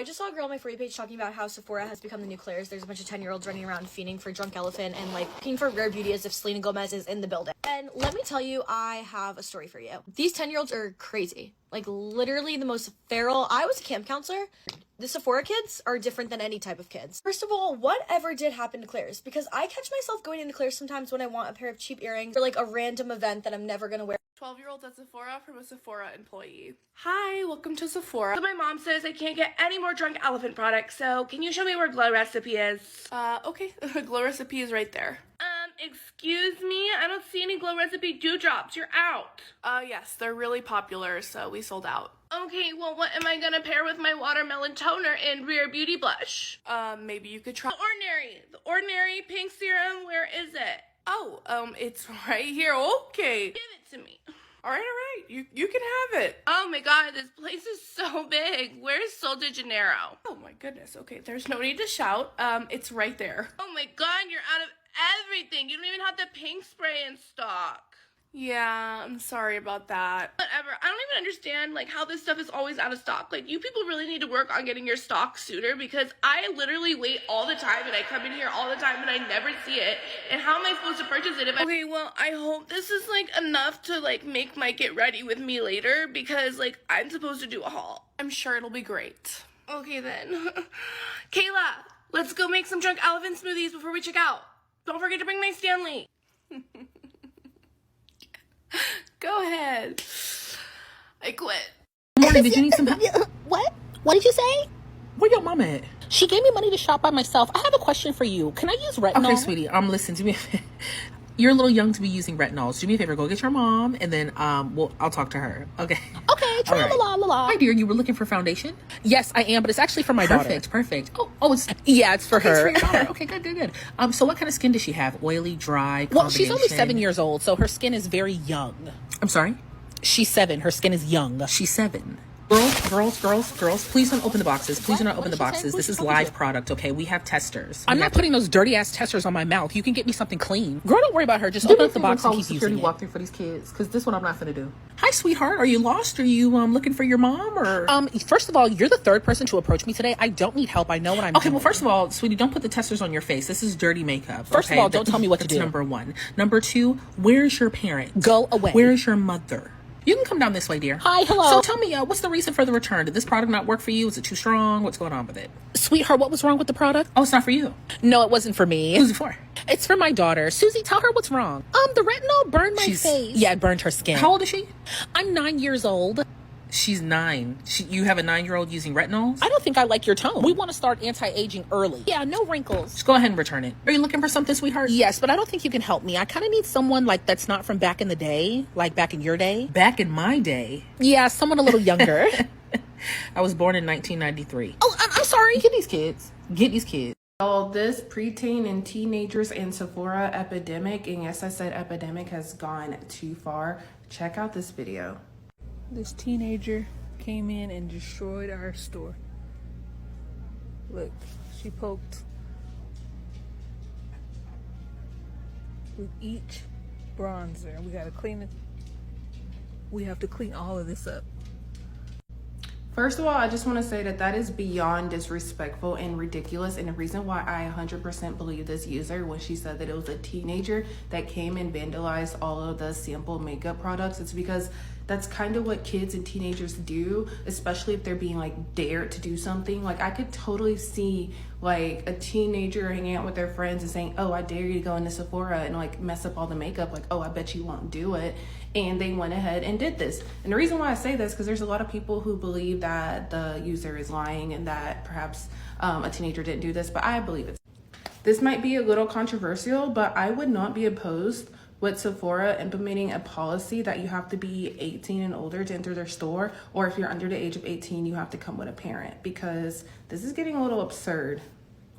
just saw a girl on my For You page talking about how Sephora has become the new Claire's. There's a bunch of 10-year-olds running around fiending for Drunk Elephant and like looking for rare beauty as if Selena Gomez is in the building. And let me tell you, I have a story for you. These 10-year-olds are crazy. Like literally the most feral. I was a camp counselor. The Sephora kids are different than any type of kids. First of all, whatever did happen to Claire's? Because I catch myself going into Claire's sometimes when I want a pair of cheap earrings or like a random event that I'm never gonna wear. 12-year-olds at Sephora from a Sephora employee. Hi, welcome to Sephora. So my mom says I can't get any more Drunk Elephant products, so can you show me where Glow Recipe is? Okay, Glow Recipe is right there. Excuse me? I don't see any Glow Recipe dewdrops. You're out. Yes, they're really popular, so we sold out. Okay, well, what am I gonna pair with my watermelon toner and Rare Beauty blush? Maybe you could try The Ordinary Pink Serum, where is it? Oh, it's right here. Okay. Give it to me. All right. You can have it. Oh my god, this place is so big. Where's Sol de Janeiro? Oh my goodness. Okay, there's no need to shout. It's right there. Oh my god, you're out of everything. You don't even have the pink spray in stock. Yeah, I'm sorry about that. Whatever. I don't even understand like how this stuff is always out of stock. Like you people really need to work on getting your stock sooner because I literally wait all the time and I come in here all the time and I never see it. And how am I supposed to purchase it if Okay, well, I hope this is like enough to like make Mike get ready with me later because like I'm supposed to do a haul. I'm sure it'll be great. Okay then. Kayla, let's go make some Drunk Elephant smoothies before we check out. Don't forget to bring my Stanley. Go ahead. I quit. Morning, did you need some help? What? What did you say? Where your mama at? She gave me money to shop by myself. I have a question for you. Can I use retinol? Okay, sweetie. Listen to me. You're a little young to be using retinols. Do me a favor. Go get your mom, and then I'll talk to her. Okay. Okay. Tra-la-la-la-la. Hi, dear. You were looking for foundation? Yes, I am, but it's actually for my daughter. Perfect. It's for her. It's for your daughter. Okay, good. So what kind of skin does she have? Oily, dry, Well, she's only 7 years old, so her skin is very young. I'm sorry? She's 7. Her skin is young. She's 7. Girls, please don't open the boxes. Please do not open the boxes. This is live product, okay? We have testers. I'm not putting those dirty ass testers on my mouth. You can get me something clean. Girl, don't worry about her. Just open up the box and keep using it. Walkthrough for these kids, because this one I'm not gonna do. Hi, sweetheart. Are you lost? Are you looking for your mom or? First of all, you're the third person to approach me today. I don't need help. I know what I'm doing. Well, first of all, sweetie, don't put the testers on your face. This is dirty makeup. First of all, don't tell me what to do. Number 1. Number 2, where's your parent? Go away. Where's your mother? You can come down this way, dear. Hi, hello. So tell me, what's the reason for the return? Did this product not work for you? Is it too strong? What's going on with it? Sweetheart, what was wrong with the product? Oh, it's not for you. No, it wasn't for me. Who's it for? It's for my daughter. Susie, tell her what's wrong. The retinol burned my face. Yeah, it burned her skin. How old is she? I'm 9 years old. She's 9. You have a 9-year-old using retinols? I don't think I like your tone. We want to start anti-aging early. Yeah, no wrinkles. Just go ahead and return it. Are you looking for something, sweetheart? Yes, but I don't think you can help me. I kind of need someone like that's not from back in the day, like back in your day. Back in my day? Yeah, someone a little younger. I was born in 1993. Oh, I'm sorry. Get these kids. All this preteen and teenagers and Sephora epidemic, and yes, I said epidemic, has gone too far. Check out this video. This teenager came in and destroyed our store. Look, she poked with each bronzer. We gotta clean it. We have to clean all of this up. First of all, I just want to say that is beyond disrespectful and ridiculous. And the reason why I 100% believe this user when she said that it was a teenager that came and vandalized all of the sample makeup products, it's because that's kind of what kids and teenagers do, especially if they're being like dared to do something. Like I could totally see like a teenager hanging out with their friends and saying, oh, I dare you to go into Sephora and like mess up all the makeup. Like, oh, I bet you won't do it. And they went ahead and did this. And the reason why I say this, because there's a lot of people who believe that the user is lying and that perhaps a teenager didn't do this, but I believe it. This might be a little controversial, but I would not be opposed with Sephora implementing a policy that you have to be 18 and older to enter their store, or if you're under the age of 18, you have to come with a parent, because this is getting a little absurd.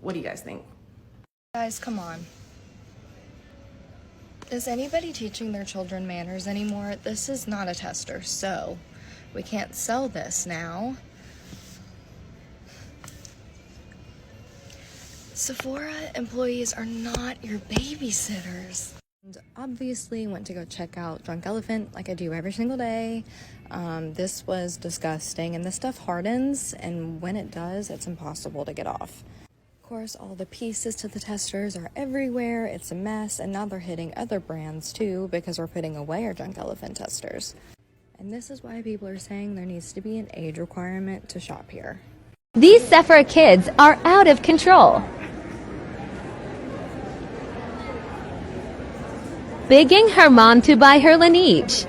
What do you guys think? Guys, come on. Is anybody teaching their children manners anymore? This is not a tester, so we can't sell this now. Sephora employees are not your babysitters. And obviously went to go check out Drunk Elephant like I do every single day. This was disgusting, and this stuff hardens, and when it does, it's impossible to get off. Of course, all the pieces to the testers are everywhere. It's a mess, and now they're hitting other brands too because we're putting away our Drunk Elephant testers. And this is why people are saying there needs to be an age requirement to shop here. These Sephora kids are out of control. Begging her mom to buy her Laneige.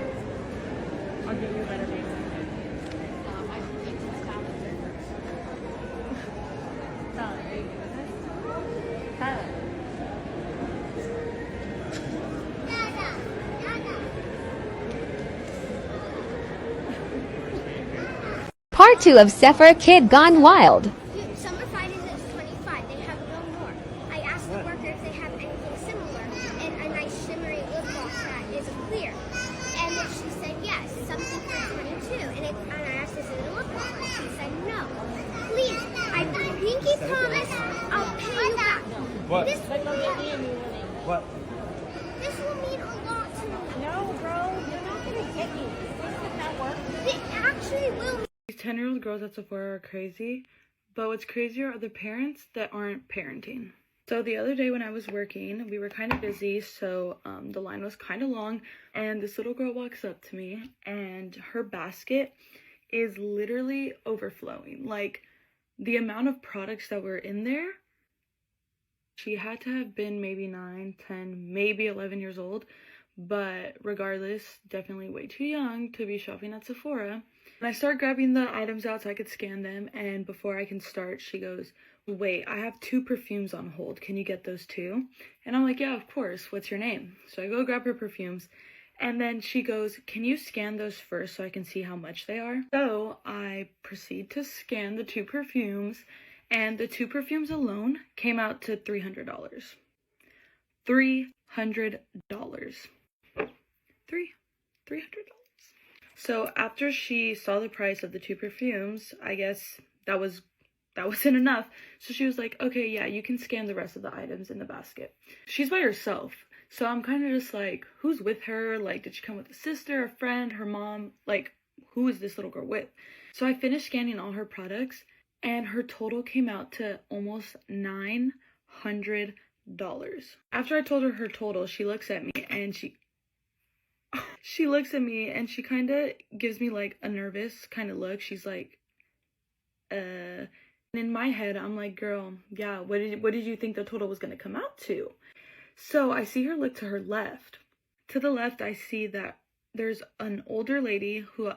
Part 2 of Sephora Kid Gone Wild. Summer Fridays is 25. They have no more. I asked the worker if they have anything similar and a nice shimmery lip gloss that is clear. And then she said yes, something for 22. And I asked, is it a lip gloss? And she said no. Please, I pinky promise I'll pay you back. What? This What? will mean a lot to me. No, bro, you're not going to get me. This does not work. It actually will. These 10-year-old girls at Sephora are crazy, but what's crazier are the parents that aren't parenting. So the other day when I was working, we were kind of busy, so the line was kind of long, and this little girl walks up to me, and her basket is literally overflowing. Like, the amount of products that were in there, she had to have been maybe 9, 10, maybe 11 years old, but regardless, definitely way too young to be shopping at Sephora. And I start grabbing the items out so I could scan them, and before I can start, she goes, wait, I have 2 perfumes on hold. Can you get those too? And I'm like, yeah, of course. What's your name? So I go grab her perfumes, and then she goes, can you scan those first so I can see how much they are? So I proceed to scan the 2 perfumes, and the 2 perfumes alone came out to $300. $300. $300. So after she saw the price of the 2 perfumes, I guess that wasn't enough. So she was like, okay, yeah, you can scan the rest of the items in the basket. She's by herself. So I'm kind of just like, who's with her? Like, did she come with a sister, a friend, her mom? Like, who is this little girl with? So I finished scanning all her products, and her total came out to almost $900. After I told her her total, she looks at me and she looks at me and she kind of gives me like a nervous kind of look. She's like, and in my head, I'm like, girl, yeah, what did you think the total was going to come out to? So I see her look to her left. To the left, I see that there's an older lady who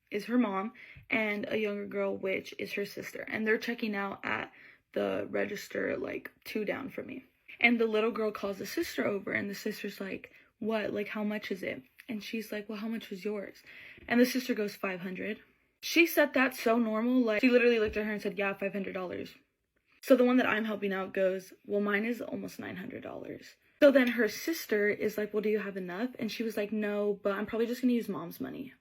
is her mom and a younger girl, which is her sister. And they're checking out at the register like 2 down from me. And the little girl calls the sister over, and the sister's like, what? Like, how much is it? And she's like, well, how much was yours? And the sister goes, $500. She said that so normal, like, she literally looked at her and said, yeah, $500. So the one that I'm helping out goes, well, mine is almost $900. So then her sister is like, well, do you have enough? And she was like, no, but I'm probably just gonna use mom's money.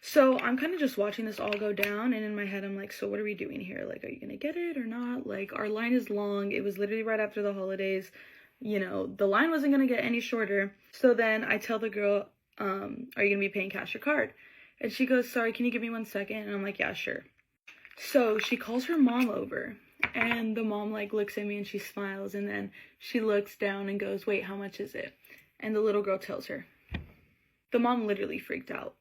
So I'm kind of just watching this all go down, and in my head, I'm like, so what are we doing here? Like, are you gonna get it or not? Like, our line is long. It was literally right after the holidays. You know, the line wasn't gonna get any shorter. So then I tell the girl, are you gonna be paying cash or card? And she goes, sorry, can you give me 1 second? And I'm like, yeah, sure. So she calls her mom over, and the mom like looks at me and she smiles, and then she looks down and goes, wait, how much is it? And the little girl tells her. The mom literally freaked out.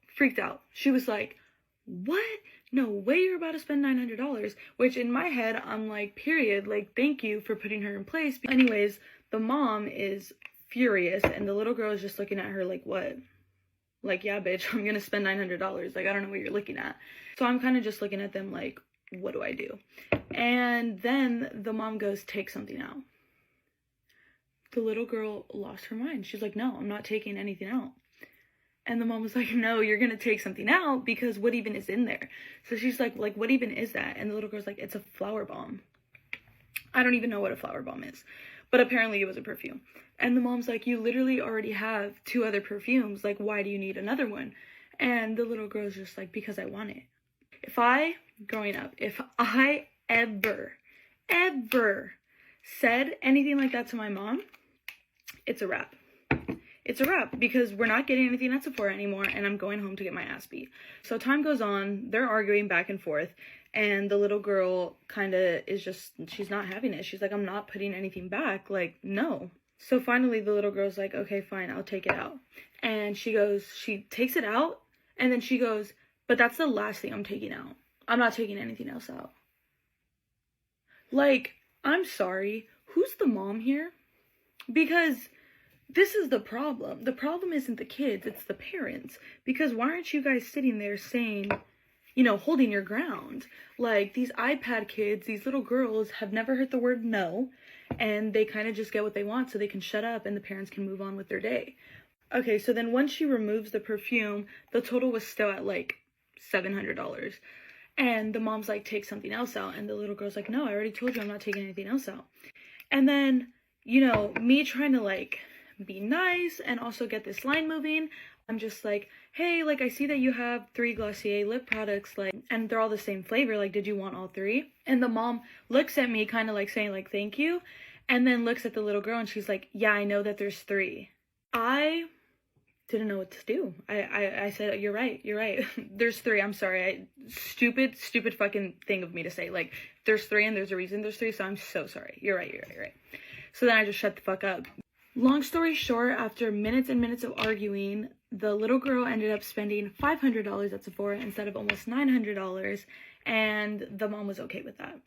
She was like, what? No way you're about to spend $900. Which in my head, I'm like, period. Like, thank you for putting her in place. Anyways, the mom is furious, and the little girl is just looking at her like, what? Like, yeah, bitch, I'm gonna spend $900. Like, I don't know what you're looking at. So I'm kind of just looking at them like, what do I do? And then the mom goes, take something out. The little girl lost her mind. She's like, no, I'm not taking anything out. And the mom was like, no, you're gonna take something out, because what even is in there? So she's like, what even is that? And the little girl's like, it's a flower bomb. I don't even know what a flower bomb is, but apparently it was a perfume. And the mom's like, you literally already have 2 other perfumes. Like, why do you need another one? And the little girl's just like, because I want it. Growing up, if I ever said anything like that to my mom, it's a wrap. It's a wrap because we're not getting anything at Sephora anymore and I'm going home to get my ass beat. So time goes on, they're arguing back and forth, and the little girl kind of is just, she's not having it. She's like, I'm not putting anything back. Like, no. So finally the little girl's like, okay, fine, I'll take it out. And she takes it out, and then she goes, but that's the last thing I'm taking out. I'm not taking anything else out. Like, I'm sorry, who's the mom here? Because this is the problem. The problem isn't the kids, it's the parents. Because why aren't you guys sitting there saying, you know, holding your ground? Like, these iPad kids, these little girls have never heard the word no, and they kind of just get what they want so they can shut up and the parents can move on with their day. Okay, so then once she removes the perfume, the total was still at like $700. And the mom's like, take something else out. And the little girl's like, no, I already told you I'm not taking anything else out. And then, you know, me trying to like be nice and also get this line moving, I'm just like, hey, like, I see that you have 3 Glossier lip products, like, and they're all the same flavor, like, did you want all 3? And the mom looks at me kind of like saying like, thank you, and then looks at the little girl and she's like, yeah, I know that there's 3. I didn't know what to do. I said, you're right. There's 3. I'm sorry. Stupid fucking thing of me to say. Like, there's 3 and there's a reason there's 3, so I'm so sorry. You're right. So then I just shut the fuck up. Long story short, after minutes and minutes of arguing, the little girl ended up spending $500 at Sephora instead of almost $900, and the mom was okay with that.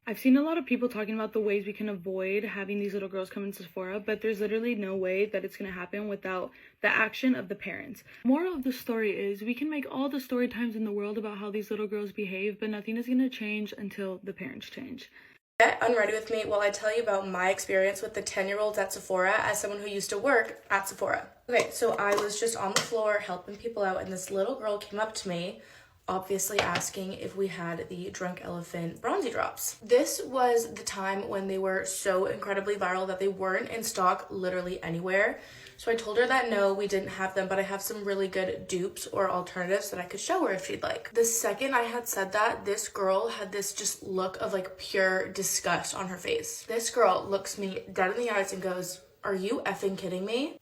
I've seen a lot of people talking about the ways we can avoid having these little girls come into Sephora, but there's literally no way that it's going to happen without the action of the parents. Moral of the story is, we can make all the story times in the world about how these little girls behave, but nothing is going to change until the parents change. Get unready with me while I tell you about my experience with the 10-year-olds at Sephora as someone who used to work at Sephora. Okay, so I was just on the floor helping people out, and this little girl came up to me, obviously asking if we had the Drunk Elephant bronzy drops. This was the time when they were so incredibly viral that they weren't in stock literally anywhere. So I told her that no, we didn't have them, but I have some really good dupes or alternatives that I could show her if she'd like. The second I had said that, this girl had this just look of like pure disgust on her face. This girl looks me dead in the eyes and goes, "Are you effing kidding me?"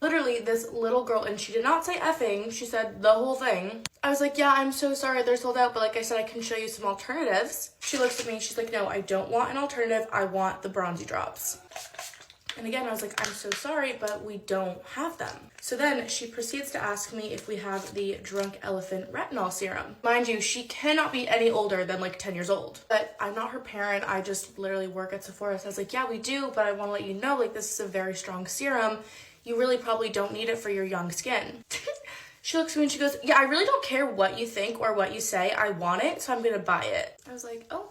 Literally, this little girl, and she did not say effing, she said the whole thing. I was like, yeah, I'm so sorry, they're sold out, but like I said, I can show you some alternatives. She looks at me, she's like, no, I don't want an alternative, I want the bronzy drops. And again, I was like, I'm so sorry, but we don't have them. So then she proceeds to ask me if we have the Drunk Elephant retinol serum. Mind you, she cannot be any older than like 10 years old. But I'm not her parent, I just literally work at Sephora. So I was like, yeah, we do, but I want to let you know, like, this is a very strong serum. You really probably don't need it for your young skin. She looks at me and she goes, yeah, I really don't care what you think or what you say. I want it, so I'm gonna buy it. I was like, oh,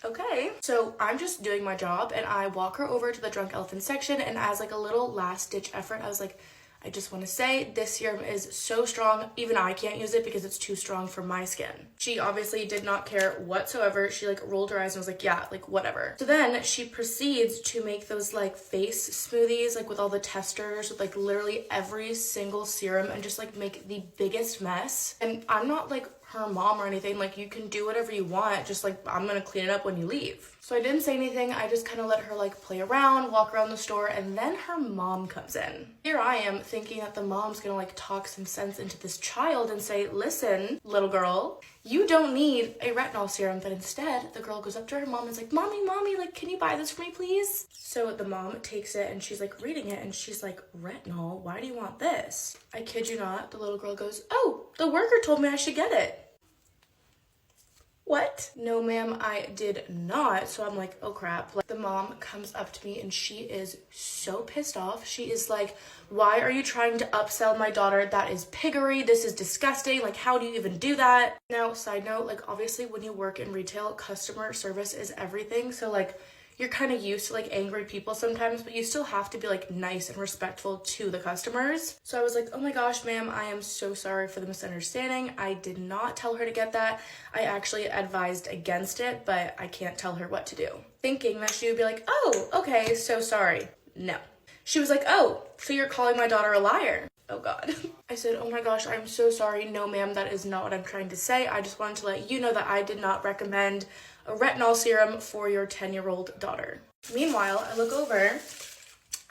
okay. So I'm just doing my job, and I walk her over to the Drunk Elephant section, and as like a little last ditch effort, I was like, I just want to say this serum is so strong, even I can't use it because it's too strong for my skin. She obviously did not care whatsoever. She like rolled her eyes and was like, yeah, like whatever. So then she proceeds to make those like face smoothies, like with all the testers, with like literally every single serum, and just like make the biggest mess. And I'm not like her mom or anything, like you can do whatever you want, just like I'm gonna clean it up when you leave. So I didn't say anything, I just kind of let her like play around, walk around the store, and then her mom comes in. Here I am thinking that the mom's gonna like talk some sense into this child and say, listen, little girl, you don't need a retinol serum, but instead the girl goes up to her mom and is like, mommy, like, can you buy this for me, please? So the mom takes it and she's like reading it and she's like, retinol, why do you want this? I kid you not, the little girl goes, oh, the worker told me I should get it. What? No, ma'am, I did not. So I'm like, oh crap. Like, the mom comes up to me and she is so pissed off. She is like, why are you trying to upsell my daughter? That is piggery. This is disgusting. Like, how do you even do that? Now, side note, like, obviously when you work in retail, customer service is everything. So like, you're kind of used to like angry people sometimes, but you still have to be like nice and respectful to the customers. So I was like, oh my gosh, ma'am, I am so sorry for the misunderstanding. I did not tell her to get that. I actually advised against it, but I can't tell her what to do. Thinking that she would be like, oh, okay, so sorry. No. She was like, oh, so you're calling my daughter a liar? Oh God. I said, oh my gosh, I'm so sorry. No, ma'am, that is not what I'm trying to say. I just wanted to let you know that I did not recommend a retinol serum for your 10-year-old daughter. Meanwhile, I look over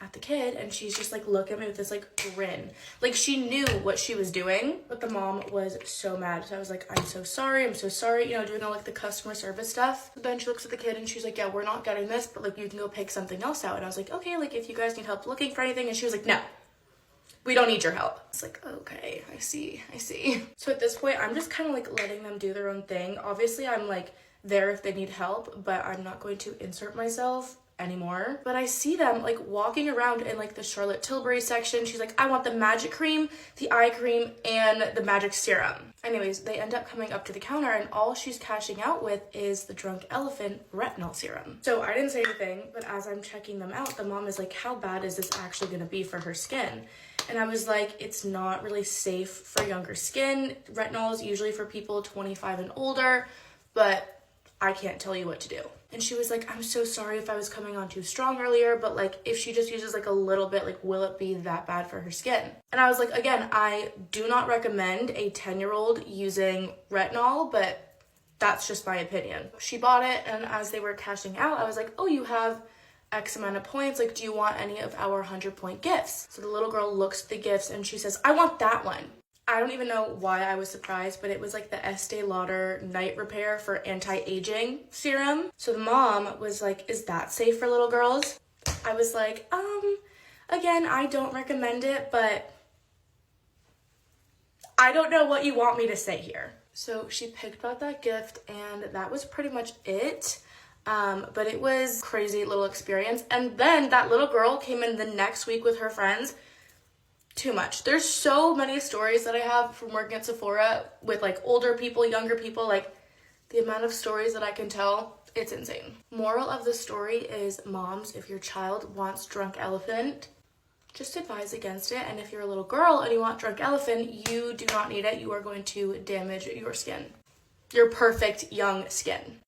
at the kid, and she's just like looking at me with this like grin. Like she knew what she was doing, but the mom was so mad. So I was like, I'm so sorry, you know, doing all like the customer service stuff. But then she looks at the kid and she's like, yeah, we're not getting this, but like you can go pick something else out. And I was like, okay, like if you guys need help looking for anything. And she was like, no, we don't need your help. It's like, okay, I see. So at this point, I'm just kind of like letting them do their own thing. Obviously, I'm like there if they need help, but I'm not going to insert myself anymore. But I see them like walking around in like the Charlotte Tilbury section. She's like, I want the magic cream, the eye cream, and the magic serum. Anyways, they end up coming up to the counter, and all she's cashing out with is the Drunk Elephant retinol serum. So I didn't say anything, but as I'm checking them out, the mom is like, how bad is this actually gonna be for her skin? And I was like, it's not really safe for younger skin. Retinol is usually for people 25 and older, but I can't tell you what to do. And she was like, I'm so sorry if I was coming on too strong earlier, but like if she just uses like a little bit, like will it be that bad for her skin? And I was like, again, I do not recommend a 10-year-old using retinol, but that's just my opinion. She bought it, and as they were cashing out, I was like, oh, you have X amount of points, like do you want any of our 100-point gifts? So the little girl looks at the gifts and she says, I want that one. I don't even know why I was surprised, but it was like the Estee Lauder Night Repair for anti-aging serum. So the mom was like, is that safe for little girls? I was like, again, I don't recommend it, but I don't know what you want me to say here. So she picked out that gift, and that was pretty much it. But it was a crazy little experience. And then that little girl came in the next week with her friends. Too much. There's so many stories that I have from working at Sephora with like older people, younger people, like the amount of stories that I can tell, it's insane. Moral of the story is, moms, if your child wants Drunk Elephant, just advise against it. And if you're a little girl and you want Drunk Elephant, you do not need it. You are going to damage your skin, your perfect young skin.